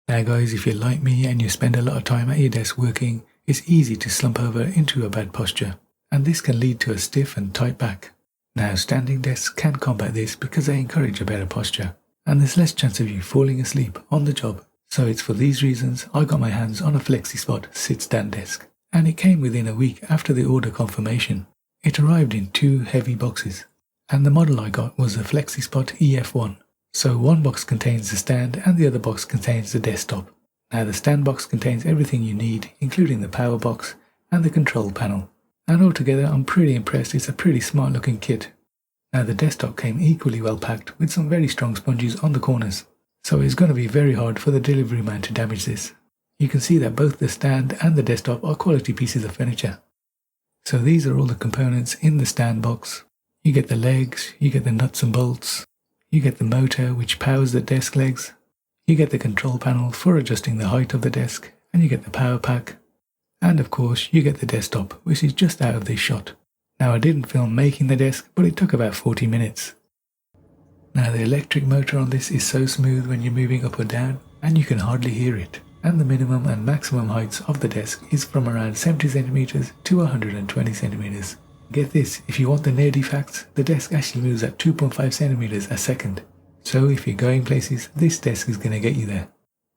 Now guys, if you're like me and you spend a lot of time at your desk working, it's easy to slump over into a bad posture, and this can lead to a stiff and tight back. Now standing desks can combat this because they encourage a better posture, and there's less chance of you falling asleep on the job. So it's for these reasons I got my hands on a Flexispot sit-stand desk, and it came within a week after the order confirmation. It arrived in 2 heavy boxes, and the model I got was the Flexispot EF1. So one box contains the stand and the other box contains the desktop. Now the stand box contains everything you need, including the power box and the control panel. And altogether I'm pretty impressed. It's a pretty smart looking kit. Now the desktop came equally well packed with some very strong sponges on the corners. So it's going to be very hard for the delivery man to damage this. You can see that both the stand and the desktop are quality pieces of furniture. So these are all the components in the stand box. You get the legs, you get the nuts and bolts, you get the motor which powers the desk legs, you get the control panel for adjusting the height of the desk, and you get the power pack, and of course you get the desktop, which is just out of this shot. Now I didn't film making the desk, but it took about 40 minutes. Now the electric motor on this is so smooth when you're moving up or down, and you can hardly hear it, and the minimum and maximum heights of the desk is from around 70 cm to 120 cm. Get this, if you want the nerdy facts, the desk actually moves at 2.5 cm a second. So if you're going places, this desk is going to get you there.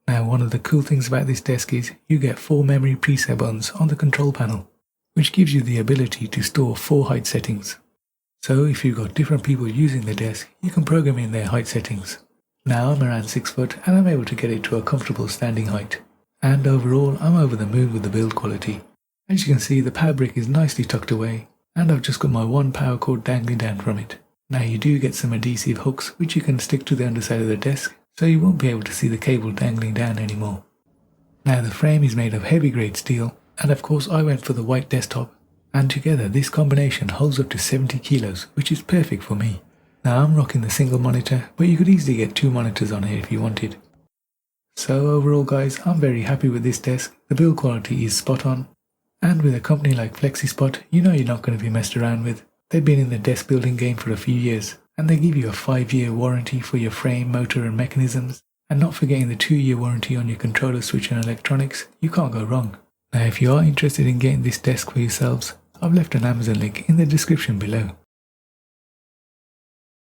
Now one of the cool things about this desk is you get 4 memory preset buttons on the control panel, which gives you the ability to store 4 height settings. So if you've got different people using the desk, you can program in their height settings. Now I'm around 6 foot and I'm able to get it to a comfortable standing height. And overall I'm over the moon with the build quality. As you can see, the power brick is nicely tucked away, and I've just got my one power cord dangling down from it. Now you do get some adhesive hooks which you can stick to the underside of the desk, so you won't be able to see the cable dangling down anymore. Now the frame is made of heavy grade steel, and of course I went for the white desktop, and together this combination holds up to 70 kilos, which is perfect for me. Now I'm rocking the single monitor, but you could easily get 2 monitors on here if you wanted. So overall guys, I'm very happy with this desk. The build quality is spot on. And with a company like Flexispot, you know you're not going to be messed around with. They've been in the desk building game for a few years, and they give you a 5-year warranty for your frame, motor and mechanisms, and not forgetting the 2-year warranty on your controller, switch and electronics. You can't go wrong. Now if you are interested in getting this desk for yourselves, I've left an Amazon link in the description below.